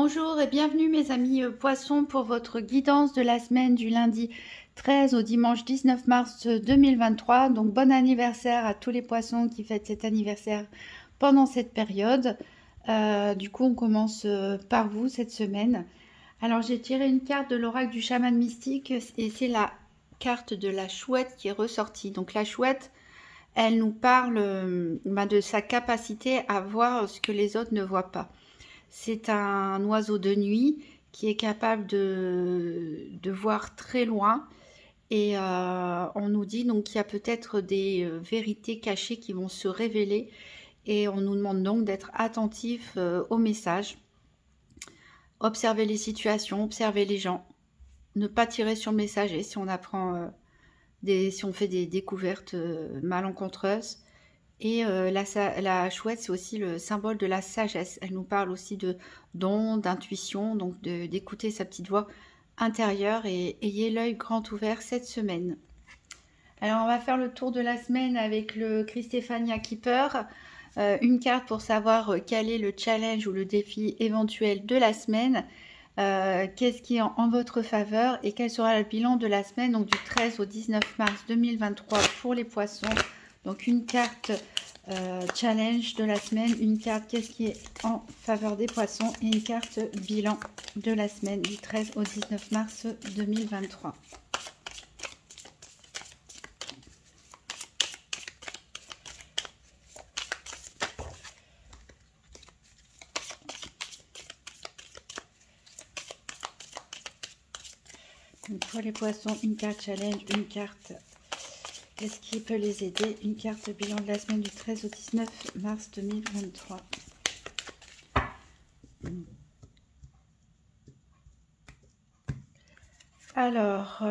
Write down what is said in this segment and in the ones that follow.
Bonjour et bienvenue mes amis poissons pour votre guidance de la semaine du lundi 13 au dimanche 19 mars 2023. Donc bon anniversaire à tous les poissons qui fêtent cet anniversaire pendant cette période. Du coup on commence par vous cette semaine. Alors j'ai tiré une carte de l'oracle du chaman mystique et c'est la carte de la chouette qui est ressortie. Donc la chouette, elle nous parle de sa capacité à voir ce que les autres ne voient pas. C'est un oiseau de nuit qui est capable de voir très loin et on nous dit donc qu'il y a peut-être des vérités cachées qui vont se révéler et on nous demande donc d'être attentif aux messages, observer les observer les gens, ne pas tirer sur le messager si on apprend si on fait des découvertes malencontreuses. Et la chouette, c'est aussi le symbole de la sagesse. Elle nous parle aussi de dons, d'intuition, donc d'écouter sa petite voix intérieure et ayez l'œil grand ouvert cette semaine. Alors, on va faire le tour de la semaine avec le Christéphania Keeper. Une carte pour savoir quel est le challenge ou le défi éventuel de la semaine. Qu'est-ce qui est en votre faveur et quel sera le bilan de la semaine, donc du 13 au 19 mars 2023 pour les poissons. Donc une carte challenge de la semaine, une carte qu'est-ce qui est en faveur des poissons et une carte bilan de la semaine du 13 au 19 mars 2023. Donc pour les poissons, une carte challenge, une carte qu'est-ce qui peut les aider? Une carte bilan de la semaine du 13 au 19 mars 2023. Alors,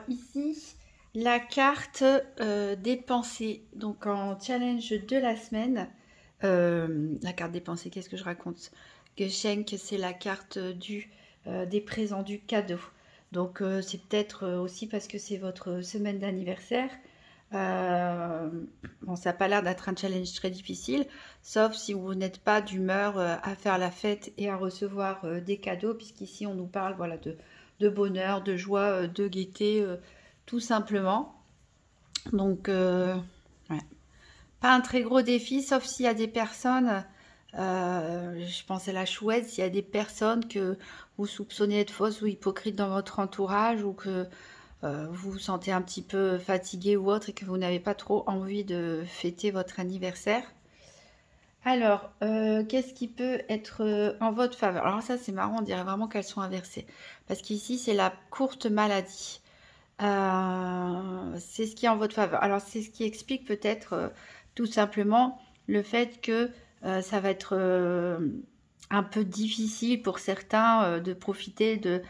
ici, la carte des pensées. Donc en challenge de la semaine, la carte des pensées, qu'est-ce que je raconte? Geschenk, c'est la carte des présents, du cadeau. Donc c'est peut-être aussi parce que c'est votre semaine d'anniversaire. Bon, ça n'a pas l'air d'être un challenge très difficile, sauf si vous n'êtes pas d'humeur à faire la fête et à recevoir des cadeaux, puisqu'ici on nous parle voilà, de bonheur, de joie, de gaieté, tout simplement. Donc, ouais. Pas un très gros défi, sauf s'il y a des personnes, je pense à la chouette, s'il y a des personnes que vous soupçonnez d'être fausses ou hypocrites dans votre entourage ou que vous vous sentez un petit peu fatigué ou autre et que vous n'avez pas trop envie de fêter votre anniversaire. Alors, qu'est-ce qui peut être en votre faveur? Alors ça c'est marrant, on dirait vraiment qu'elles sont inversées. Parce qu'ici c'est la courte maladie. C'est ce qui est en votre faveur. Alors c'est ce qui explique peut-être tout simplement le fait que ça va être un peu difficile pour certains de profiter de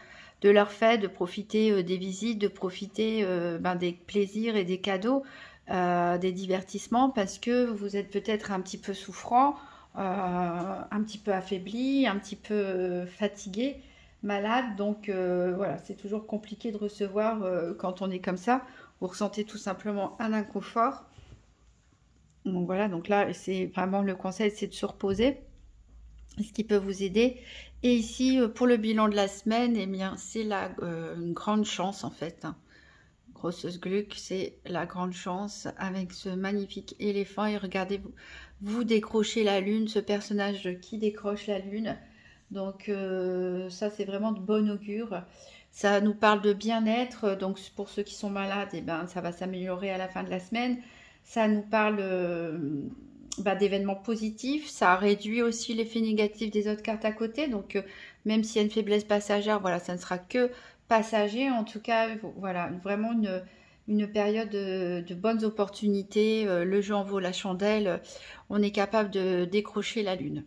leur fête, de profiter des visites, de profiter des plaisirs et des cadeaux, des divertissements, parce que vous êtes peut-être un petit peu souffrant, un petit peu affaibli, un petit peu fatigué, malade. Donc voilà, c'est toujours compliqué de recevoir quand on est comme ça. Vous ressentez tout simplement un inconfort. Donc voilà, donc là, c'est vraiment le conseil, c'est de se reposer, ce qui peut vous aider. Et ici, pour le bilan de la semaine, eh bien, c'est une grande chance en fait. Grosses Gluck, c'est la grande chance avec ce magnifique éléphant. Et regardez, vous décrochez la lune, ce personnage qui décroche la lune. Donc ça, c'est vraiment de bon augure. Ça nous parle de bien-être. Donc pour ceux qui sont malades, eh ben, ça va s'améliorer à la fin de la semaine. Ça nous parle d'événements positifs. Ça réduit aussi l'effet négatif des autres cartes à côté. Donc même s'il y a une faiblesse passagère, voilà, ça ne sera que passager. En tout cas, voilà, vraiment une période de bonnes opportunités. Le jeu en vaut la chandelle. On est capable de décrocher la lune.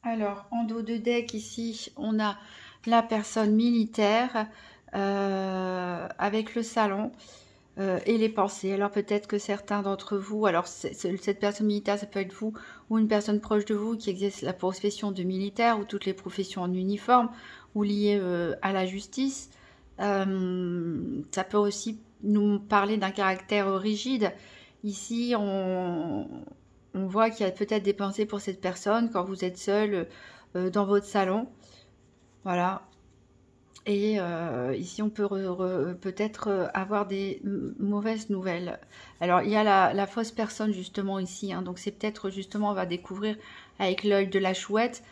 Alors, en dos de deck, ici, on a la personne militaire avec le salon et les pensées. Alors, peut-être que certains d'entre vous, alors cette personne militaire, ça peut être vous ou une personne proche de vous qui exerce la profession de militaire ou toutes les professions en uniforme ou liées à la justice. Ça peut aussi nous parler d'un caractère rigide. Ici, on voit qu'il y a peut-être des pensées pour cette personne quand vous êtes seul dans votre salon. Voilà. Et ici, on peut peut-être avoir des mauvaises nouvelles. Alors, il y a la fausse personne, justement, ici. Hein, donc, c'est peut-être, justement, on va découvrir avec l'œil de la chouette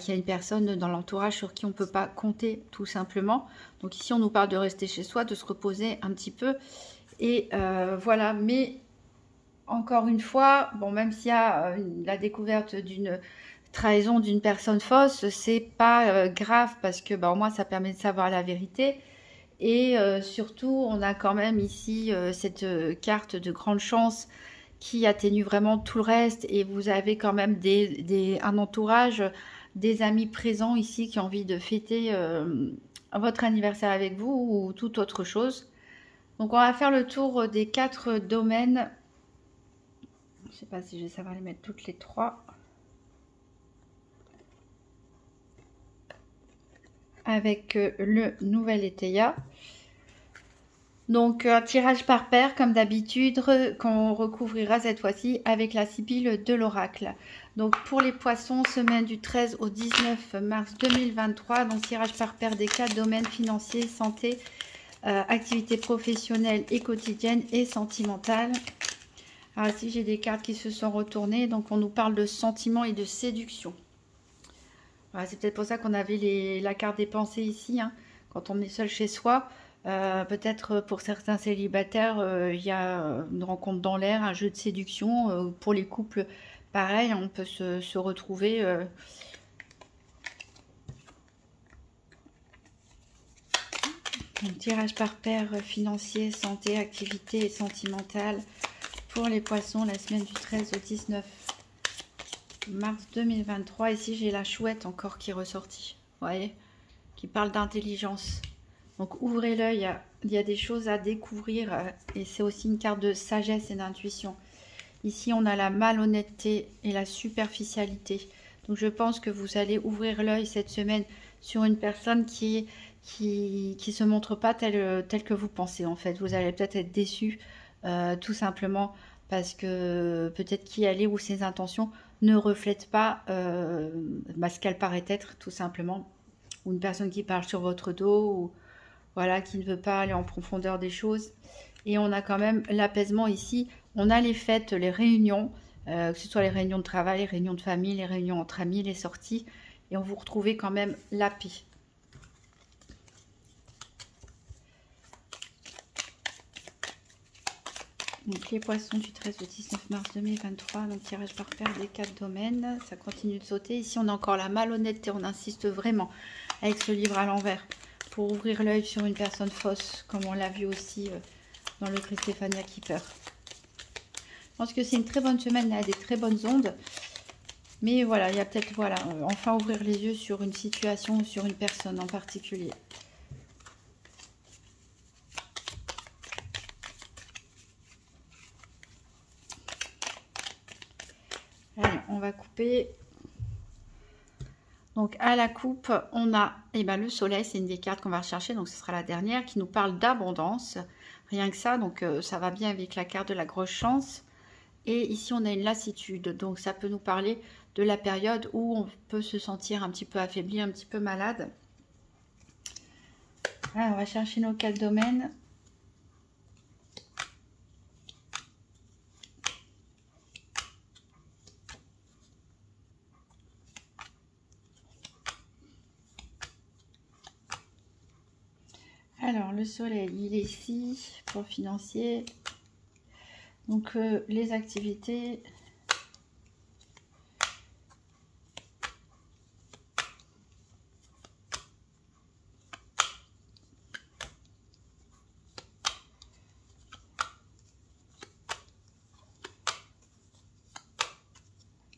qu'il y a une personne dans l'entourage sur qui on ne peut pas compter, tout simplement. Donc, ici, on nous parle de rester chez soi, de se reposer un petit peu. Et voilà. Mais, encore une fois, bon, même s'il y a la découverte d'une trahison d'une personne fausse, c'est pas grave parce que au moins ça permet de savoir la vérité. Et surtout, on a quand même ici cette carte de grande chance qui atténue vraiment tout le reste. Et vous avez quand même un entourage, des amis présents ici qui ont envie de fêter votre anniversaire avec vous ou toute autre chose. Donc on va faire le tour des 4 domaines. Je ne sais pas si je vais savoir les mettre toutes les 3. Avec le nouvel Éteia. Donc un tirage par paire comme d'habitude qu'on recouvrira cette fois-ci avec la sibylle de l'oracle. Donc pour les poissons, semaine du 13 au 19 mars 2023, donc tirage par paire des 4 domaines financiers, santé, activité professionnelle et quotidienne et sentimentale. Alors ici j'ai des cartes qui se sont retournées, donc on nous parle de sentiments et de séduction. Voilà, c'est peut-être pour ça qu'on avait la carte des pensées ici, hein, quand on est seul chez soi. Peut-être pour certains célibataires, il y a une rencontre dans l'air, un jeu de séduction. Pour les couples, pareil, on peut se retrouver. Un tirage par paire financier, santé, activité sentimentale. Pour les poissons, la semaine du 13 au 19 mars 2023. Ici, j'ai la chouette encore qui est ressortie. Vous voyez, qui parle d'intelligence. Donc, ouvrez l'œil. Il y a des choses à découvrir. Et c'est aussi une carte de sagesse et d'intuition. Ici, on a la malhonnêteté et la superficialité. Donc, je pense que vous allez ouvrir l'œil cette semaine sur une personne qui se montre pas telle que vous pensez, en fait. Vous allez peut-être être déçu, tout simplement, parce que peut-être qui elle est ou ses intentions ne reflètent pas ce qu'elle paraît être, tout simplement. Ou une personne qui parle sur votre dos, ou voilà, qui ne veut pas aller en profondeur des choses. Et on a quand même l'apaisement ici. On a les fêtes, les réunions, que ce soit les réunions de travail, les réunions de famille, les réunions entre amis, les sorties. Et on vous retrouve quand même la paix. Donc les poissons du 13 au 19 mars 2023, donc tirage par paire des 4 domaines, ça continue de sauter. Ici on a encore la malhonnêteté, on insiste vraiment avec ce livre à l'envers pour ouvrir l'œil sur une personne fausse, comme on l'a vu aussi dans le Christéphania Keeper. Je pense que c'est une très bonne semaine, il y a des très bonnes ondes. Mais voilà, il y a peut-être, voilà, enfin ouvrir les yeux sur une situation ou sur une personne en particulier. Allez, on va couper. Donc à la coupe, on a le soleil, c'est une des cartes qu'on va rechercher, donc ce sera la dernière, qui nous parle d'abondance. Rien que ça, donc ça va bien avec la carte de la grosse chance. Et ici, on a une lassitude, donc ça peut nous parler de la période où on peut se sentir un petit peu affaibli, un petit peu malade. Alors, on va chercher nos 4 domaines. Alors, le soleil, il est ici pour le financier. Donc, les activités.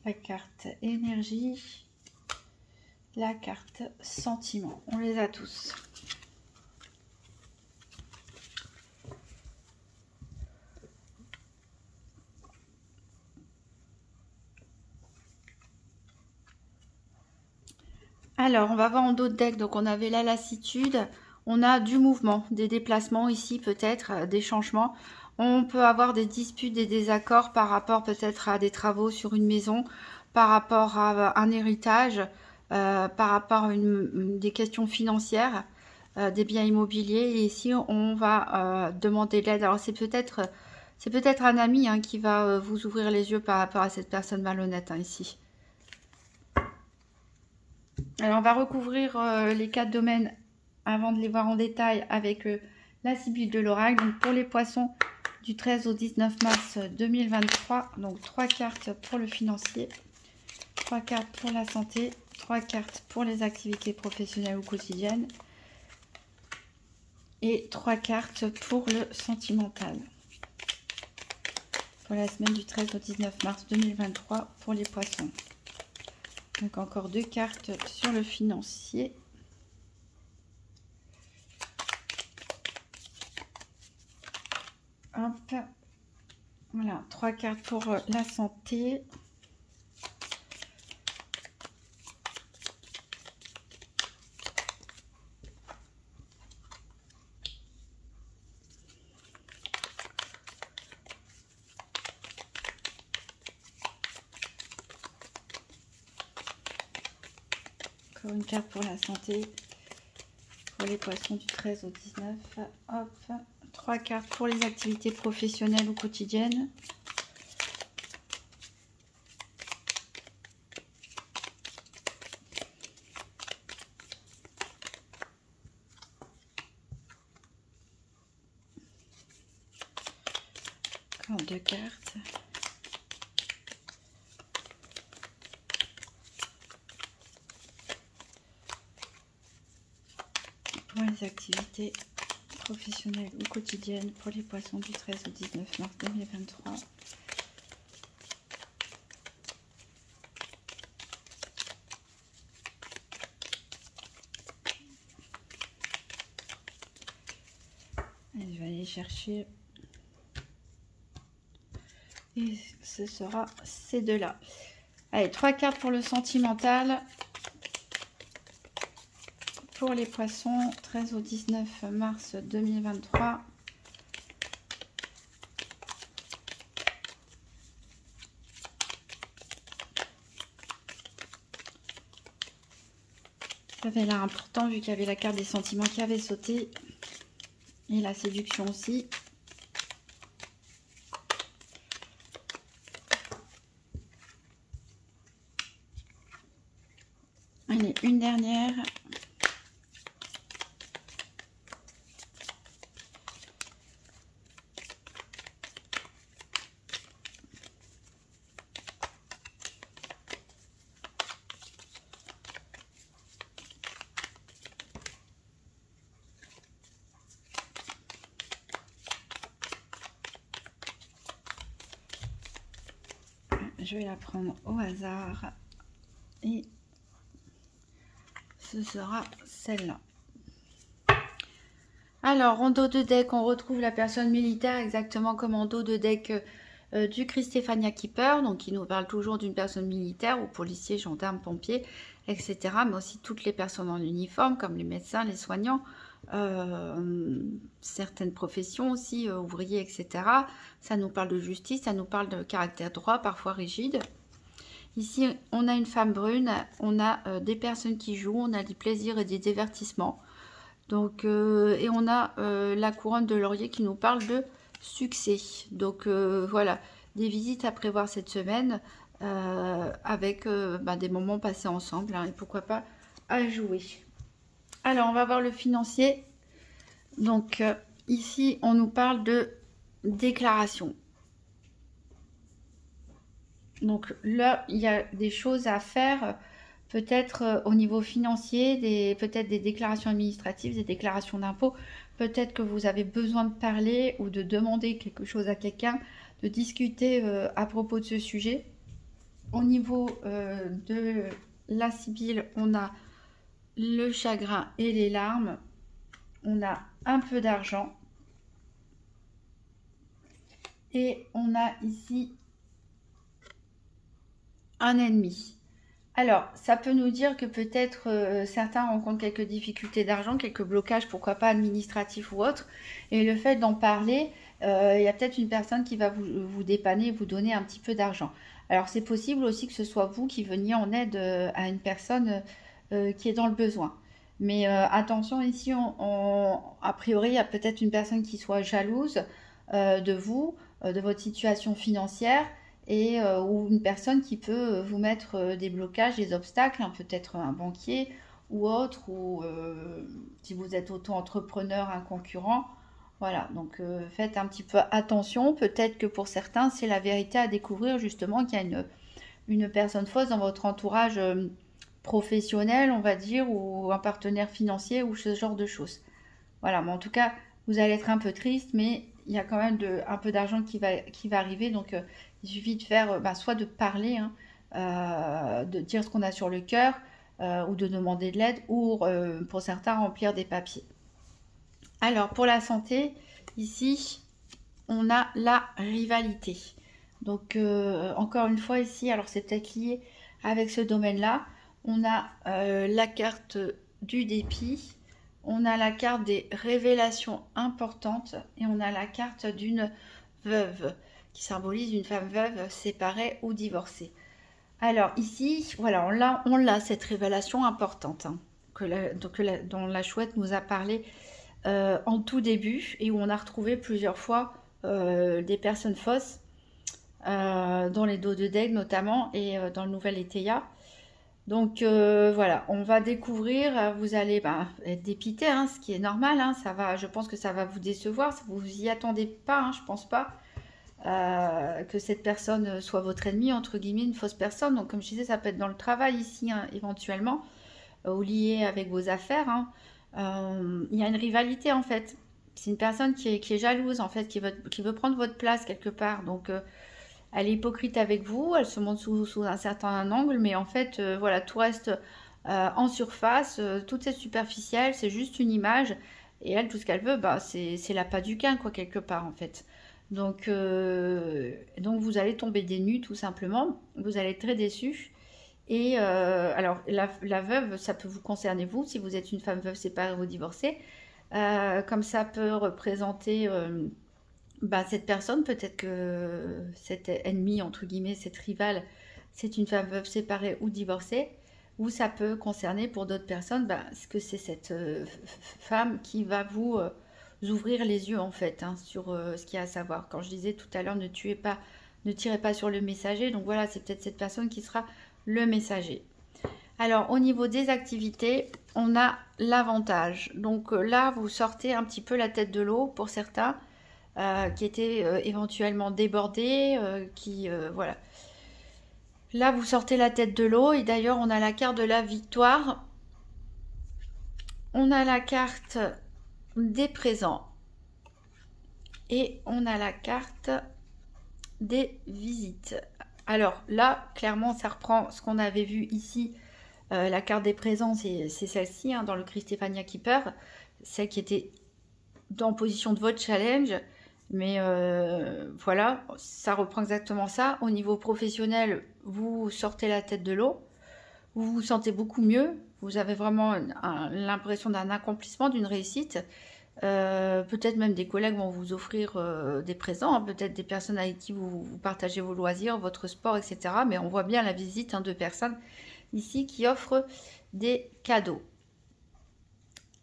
La carte énergie. La carte sentiment. On les a tous. Alors, on va voir en dos de deck. Donc, on avait la lassitude, On a du mouvement, des déplacements ici peut-être, des changements. On peut avoir des disputes, des désaccords par rapport peut-être à des travaux sur une maison, par rapport à un héritage, par rapport à des questions financières, des biens immobiliers. Et ici, on va demander de l'aide. Alors, c'est peut-être un ami hein, qui va vous ouvrir les yeux par rapport à cette personne malhonnête hein, ici. Alors, on va recouvrir les 4 domaines avant de les voir en détail avec la Sibylle de l'oracle. Donc, pour les poissons, du 13 au 19 mars 2023. Donc, 3 cartes pour le financier, 3 cartes pour la santé, 3 cartes pour les activités professionnelles ou quotidiennes et 3 cartes pour le sentimental. Pour la semaine du 13 au 19 mars 2023 pour les poissons. Donc encore 2 cartes sur le financier. Hop. Voilà, 3 cartes pour la santé. Encore une carte pour la santé. Pour les poissons du 13 au 19. Hop. 3 cartes pour les activités professionnelles ou quotidiennes. Encore 2 cartes. Pour les activités professionnelles ou quotidiennes pour les poissons du 13 au 19 mars 2023. Et je vais aller chercher. Et ce sera ces deux-là. Allez, 3 cartes pour le sentimental. Pour les poissons, 13 au 19 mars 2023. Ça avait l'air important vu qu'il y avait la carte des sentiments qui avait sauté. Et la séduction aussi. Allez, une dernière. Je vais la prendre au hasard et ce sera celle-là. Alors, en dos de deck, on retrouve la personne militaire exactement comme en dos de deck du Christ Stéphania Keeper. Donc, il nous parle toujours d'une personne militaire ou policier, gendarme, pompier, etc. Mais aussi toutes les personnes en uniforme comme les médecins, les soignants, certaines professions aussi, ouvriers, etc. Ça nous parle de justice, ça nous parle de caractère droit, parfois rigide. Ici, on a une femme brune, on a des personnes qui jouent, on a des plaisirs et des divertissements. Donc, et on a la couronne de laurier qui nous parle de succès. Donc, voilà, des visites à prévoir cette semaine avec des moments passés ensemble hein, et pourquoi pas à jouer. Alors, on va voir le financier. Donc, ici, on nous parle de déclaration. Donc là, il y a des choses à faire, peut-être au niveau financier, peut-être des déclarations administratives, des déclarations d'impôts. Peut-être que vous avez besoin de parler ou de demander quelque chose à quelqu'un, de discuter à propos de ce sujet. Au niveau de la Sibylle, on a le chagrin et les larmes. On a un peu d'argent. Et on a ici un ennemi. Alors, ça peut nous dire que peut-être certains rencontrent quelques difficultés d'argent, quelques blocages, pourquoi pas administratifs ou autres. Et le fait d'en parler, il y a peut-être une personne qui va vous dépanner, vous donner un petit peu d'argent. Alors, c'est possible aussi que ce soit vous qui veniez en aide à une personne qui est dans le besoin. Mais attention, ici, a priori, il y a peut-être une personne qui soit jalouse de vous, de votre situation financière et ou une personne qui peut vous mettre des blocages, des obstacles, hein, peut-être un banquier ou autre, ou si vous êtes auto-entrepreneur, un concurrent. Voilà, donc faites un petit peu attention. Peut-être que pour certains, c'est la vérité à découvrir justement qu'il y a une personne fausse dans votre entourage professionnel, on va dire, ou un partenaire financier ou ce genre de choses. Voilà, mais en tout cas, vous allez être un peu triste, mais il y a quand même un peu d'argent qui va arriver. Donc, il suffit de faire, soit de parler, hein, de dire ce qu'on a sur le cœur, ou de demander de l'aide, ou pour certains, remplir des papiers. Alors, pour la santé, ici, on a la rivalité. Donc, encore une fois, ici, alors c'est peut-être lié avec ce domaine-là. On a la carte du dépit. On a la carte des révélations importantes et on a la carte d'une veuve qui symbolise une femme veuve, séparée ou divorcée. Alors ici, voilà, on l'a cette révélation importante hein, dont la chouette nous a parlé en tout début et où on a retrouvé plusieurs fois des personnes fausses dans les dos de Deg notamment et dans le Nouvel Étéia. Donc voilà, on va découvrir, vous allez être dépité, hein, ce qui est normal, hein, je pense que ça va vous décevoir, vous vous y attendez pas, hein, je pense pas que cette personne soit votre ennemi, entre guillemets, une fausse personne. Donc comme je disais, ça peut être dans le travail ici, hein, éventuellement, ou lié avec vos affaires. Hein. Il y a une rivalité en fait, c'est une personne qui est jalouse en fait, qui veut prendre votre place quelque part, donc... elle est hypocrite avec vous, elle se montre sous un certain angle, mais en fait, voilà, tout reste en surface, tout est superficiel, c'est juste une image. Et elle, tout ce qu'elle veut, c'est l'appât du gain, quoi, quelque part, en fait. Donc vous allez tomber des nues, tout simplement. Vous allez être très déçus. Et alors, la veuve, ça peut vous concerner, vous, si vous êtes une femme veuve séparée ou divorcée. Comme ça peut représenter... cette personne, peut-être que cette ennemie, entre guillemets, cette rivale, c'est une femme veuve séparée ou divorcée, ou ça peut concerner pour d'autres personnes, ce que c'est cette femme qui va vous ouvrir les yeux, en fait, hein, sur ce qu'il y a à savoir. Quand je disais tout à l'heure, ne tirez pas sur le messager, donc voilà, c'est peut-être cette personne qui sera le messager. Alors, au niveau des activités, on a l'avantage. Donc là, vous sortez un petit peu la tête de l'eau pour certains, qui étaient éventuellement débordés, voilà. Là, vous sortez la tête de l'eau et d'ailleurs, on a la carte de la victoire. On a la carte des présents et on a la carte des visites. Alors là, clairement, ça reprend ce qu'on avait vu ici. La carte des présents, c'est celle-ci, hein, dans le Christéphania Keeper, celle qui était en position de votre challenge. Mais voilà, ça reprend exactement ça. Au niveau professionnel, vous sortez la tête de l'eau, vous vous sentez beaucoup mieux, vous avez vraiment l'impression d'un accomplissement, d'une réussite. Peut-être même des collègues vont vous offrir des présents, hein, peut-être des personnes avec qui vous partagez vos loisirs, votre sport, etc. Mais on voit bien la visite, hein, de personnes ici qui offrent des cadeaux.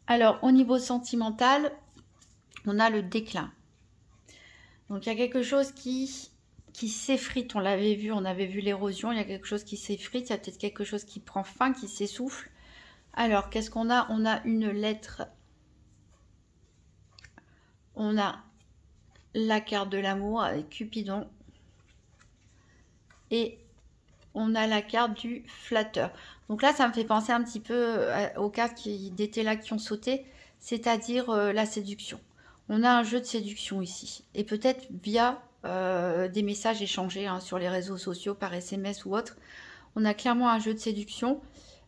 Alors, au niveau sentimental, on a le déclin. Donc, il y a quelque chose qui s'effrite. On l'avait vu, on avait vu l'érosion. Il y a quelque chose qui s'effrite. Il y a peut-être quelque chose qui prend fin, qui s'essouffle. Alors, qu'est-ce qu'on a? On a une lettre. On a la carte de l'amour avec Cupidon. Et on a la carte du flatteur. Donc là, ça me fait penser un petit peu aux cartes d'été là qui ont sauté, c'est-à-dire la séduction. On a un jeu de séduction ici. Et peut-être via des messages échangés, hein, sur les réseaux sociaux, par SMS ou autre. On a clairement un jeu de séduction.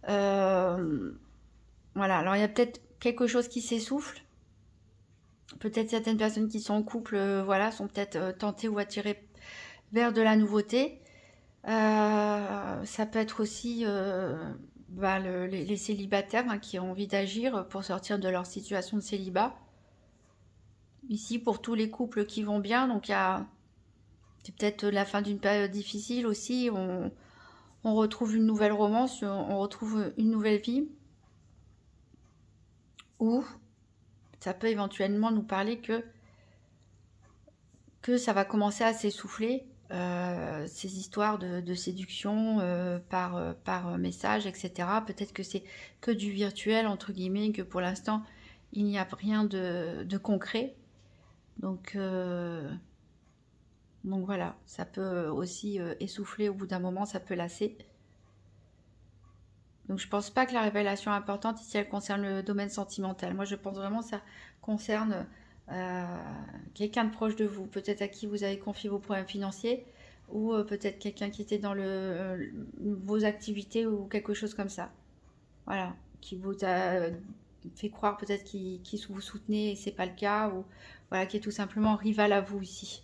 Voilà, alors il y a peut-être quelque chose qui s'essouffle. Peut-être certaines personnes qui sont en couple, voilà, sont peut-être tentées ou attirées vers de la nouveauté. Ça peut être aussi les célibataires hein, qui ont envie d'agir pour sortir de leur situation de célibat. Ici, pour tous les couples qui vont bien, donc c'est peut-être la fin d'une période difficile aussi. On retrouve une nouvelle romance, on retrouve une nouvelle vie. Ou ça peut éventuellement nous parler que ça va commencer à s'essouffler, ces histoires de séduction par message, etc. Peut-être que c'est que du virtuel, entre guillemets, que pour l'instant, il n'y a rien de concret. Donc voilà, ça peut aussi essouffler au bout d'un moment, ça peut lasser. Donc je pense pas que la révélation importante ici, elle concerne le domaine sentimental. Moi, je pense vraiment que ça concerne quelqu'un de proche de vous, peut-être à qui vous avez confié vos problèmes financiers, ou peut-être quelqu'un qui était dans vos activités ou quelque chose comme ça. Voilà, qui vous a fait croire peut-être qu'il vous soutenait et c'est pas le cas, ou voilà, qui est tout simplement rival à vous ici.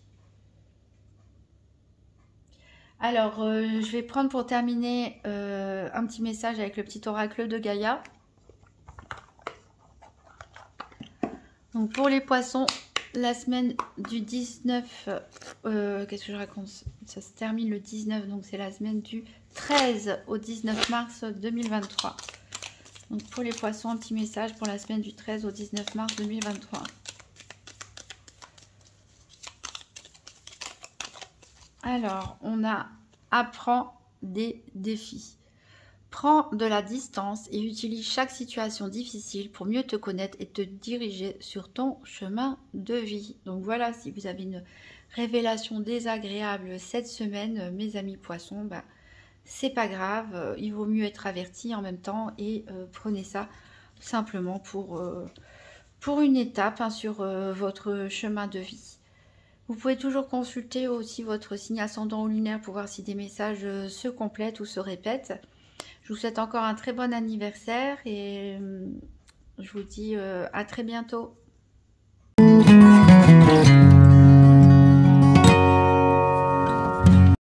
Alors, je vais prendre pour terminer un petit message avec le petit oracle de Gaïa. Donc, pour les poissons, la semaine du 19, qu'est-ce que je raconte? Ça se termine le 19, donc c'est la semaine du 13 au 19 mars 2023. Donc, pour les poissons, un petit message pour la semaine du 13 au 19 mars 2023. Alors, on a apprend des défis. Prends de la distance et utilise chaque situation difficile pour mieux te connaître et te diriger sur ton chemin de vie. Donc voilà, si vous avez une révélation désagréable cette semaine, mes amis poissons, c'est pas grave, il vaut mieux être averti en même temps et prenez ça simplement pour une étape hein, sur votre chemin de vie. Vous pouvez toujours consulter aussi votre signe ascendant ou lunaire pour voir si des messages se complètent ou se répètent. Je vous souhaite encore un très bon anniversaire et je vous dis à très bientôt.